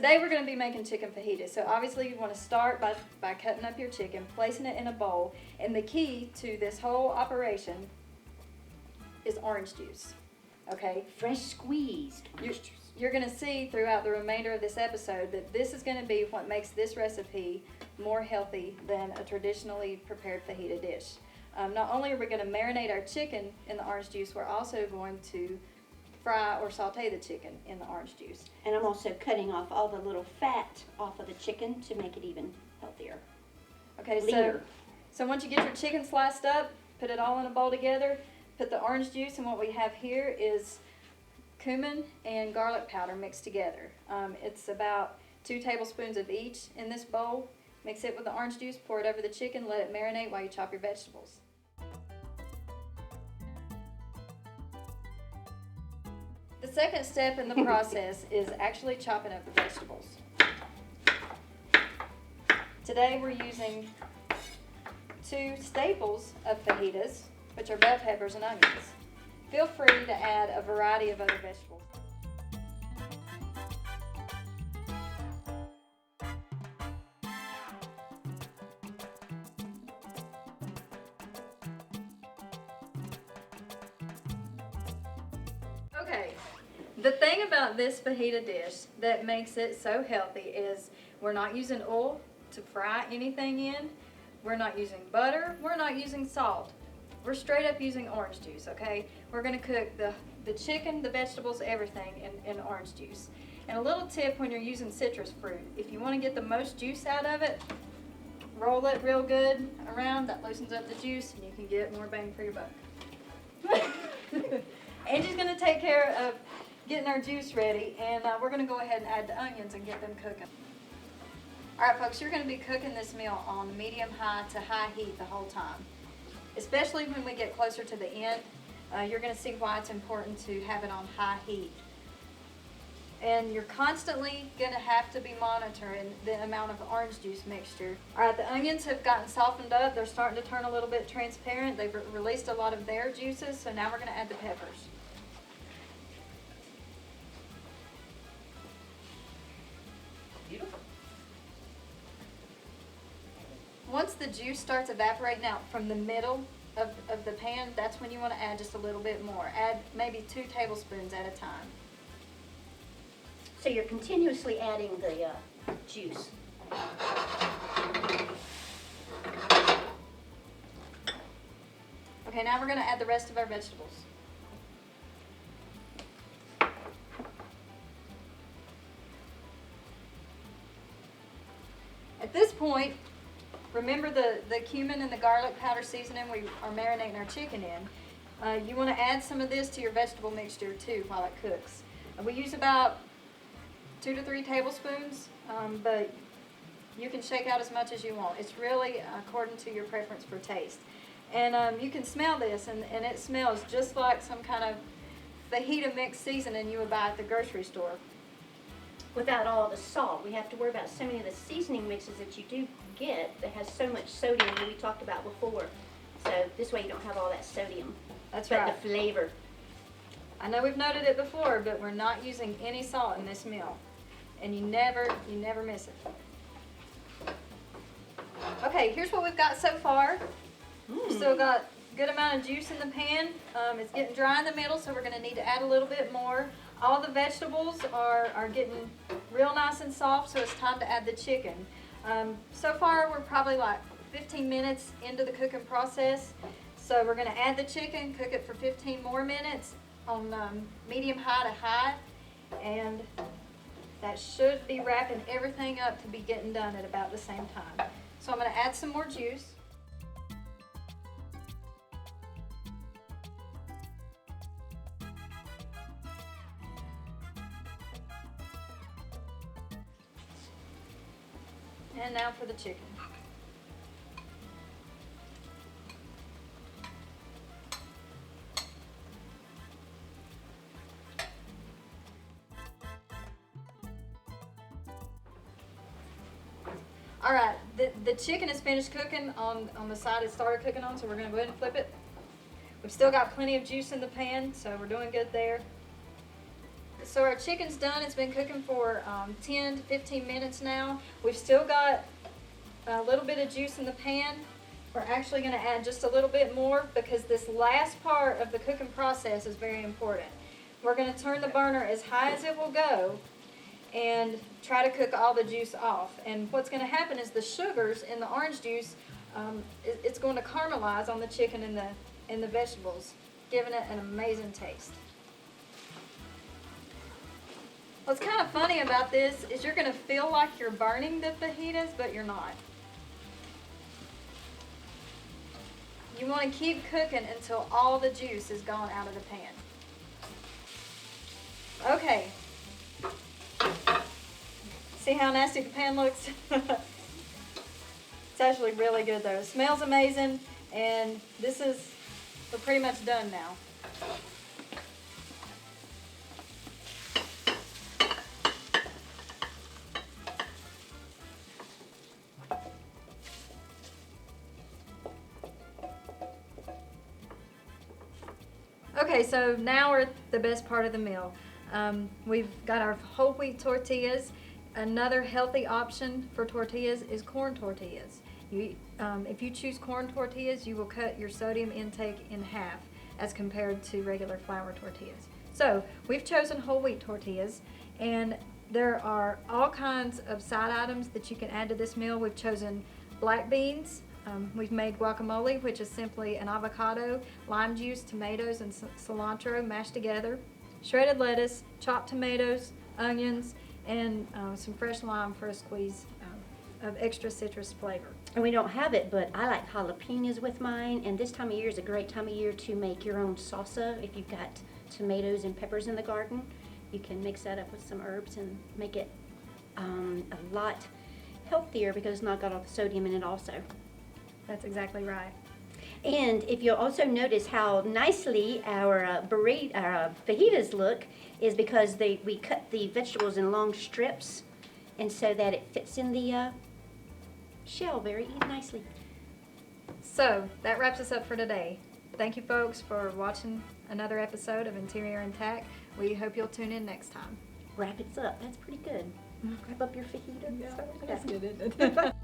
today we're going to be making chicken fajitas. So obviously you want to start by cutting up your chicken, placing it in a bowl, and the key to this whole operation is orange juice. Okay? Fresh squeezed orange juice. You're going to see throughout the remainder of this episode that this is going to be what makes this recipe more healthy than a traditionally prepared fajita dish. Not only are we going to marinate our chicken in the orange juice, we're also going to fry or saute the chicken in the orange juice. And I'm also cutting off all the little fat off of the chicken to make it even healthier. Okay, Leaner. so once you get your chicken sliced up, put it all in a bowl together, put the orange juice, and what we have here is cumin and garlic powder mixed together. It's about 2 tablespoons of each in this bowl. Mix it with the orange juice, pour it over the chicken, let it marinate while you chop your vegetables. The second step in the process is actually chopping up the vegetables. Today we're using 2 staples of fajitas, which are bell peppers and onions. Feel free to add a variety of other vegetables. Okay, the thing about this fajita dish that makes it so healthy is we're not using oil to fry anything in, we're not using butter, we're not using salt. We're straight up using orange juice, okay? We're gonna cook the chicken, the vegetables, everything in orange juice. And a little tip when you're using citrus fruit, if you wanna get the most juice out of it, roll it real good around, that loosens up the juice and you can get more bang for your buck. Angie's gonna take care of getting our juice ready, and we're gonna go ahead and add the onions and get them cooking. All right, folks, you're gonna be cooking this meal on medium-high to high heat the whole time. Especially when we get closer to the end, you're gonna see why it's important to have it on high heat. And you're constantly gonna have to be monitoring the amount of orange juice mixture. All right, the onions have gotten softened up. They're starting to turn a little bit transparent. They've released a lot of their juices, so now we're gonna add the peppers. Beautiful. Once the juice starts evaporating out from the middle of the pan, that's when you want to add just a little bit more. Add maybe 2 tablespoons at a time. So you're continuously adding the juice. Okay, now we're going to add the rest of our vegetables. At this point, remember the cumin and the garlic powder seasoning we are marinating our chicken in. You want to add some of this to your vegetable mixture too while it cooks. We use about 2 to 3 tablespoons, but you can shake out as much as you want. It's really according to your preference for taste. And you can smell this, and it smells just like some kind of fajita mix seasoning you would buy at the grocery store. Without all the salt, we have to worry about so many of the seasoning mixes that you do get that has so much sodium that we talked about before. So this way you don't have all that sodium. That's but right. The flavor. I know we've noted it before, but we're not using any salt in this meal. And you never miss it. Okay, here's what we've got so far. We've still got a good amount of juice in the pan. It's getting dry in the middle, so we're going to need to add a little bit more. All the vegetables are getting real nice and soft, so it's time to add the chicken. So far, we're probably like 15 minutes into the cooking process. So we're going to add the chicken, cook it for 15 more minutes on medium-high to high, and that should be wrapping everything up to be getting done at about the same time. So I'm going to add some more juice. And now for the chicken. All right, the chicken is finished cooking on the side it started cooking on, so we're gonna go ahead and flip it. We've still got plenty of juice in the pan, so we're doing good there. So our chicken's done. It's been cooking for 10 to 15 minutes now. We've still got a little bit of juice in the pan. We're actually going to add just a little bit more because this last part of the cooking process is very important. We're going to turn the burner as high as it will go and try to cook all the juice off. And what's going to happen is the sugars in the orange juice, it's going to caramelize on the chicken and the vegetables, giving it an amazing taste. What's kind of funny about this is you're going to feel like you're burning the fajitas, but you're not. You want to keep cooking until all the juice is gone out of the pan. Okay. See how nasty the pan looks? It's actually really good though. It smells amazing, and we're pretty much done now. Okay, so now we're at the best part of the meal. We've got our whole wheat tortillas. Another healthy option for tortillas is corn tortillas. If you choose corn tortillas, you will cut your sodium intake in half as compared to regular flour tortillas. So we've chosen whole wheat tortillas, and there are all kinds of side items that you can add to this meal. We've chosen black beans. We've made guacamole, which is simply an avocado, lime juice, tomatoes, and cilantro mashed together. Shredded lettuce, chopped tomatoes, onions, and some fresh lime for a squeeze of extra citrus flavor. And we don't have it, but I like jalapenos with mine, and this time of year is a great time of year to make your own salsa. If you've got tomatoes and peppers in the garden, you can mix that up with some herbs and make it a lot healthier because it's not got all the sodium in it also. That's exactly right. And if you'll also notice how nicely our fajitas look is because we cut the vegetables in long strips, and so that it fits in the shell very nicely. So that wraps us up for today. Thank you folks for watching another episode of Interior Intact. We hope you'll tune in next time. Wrap it up. That's pretty good. Wrap up your fajita. Yeah, that's good, isn't it?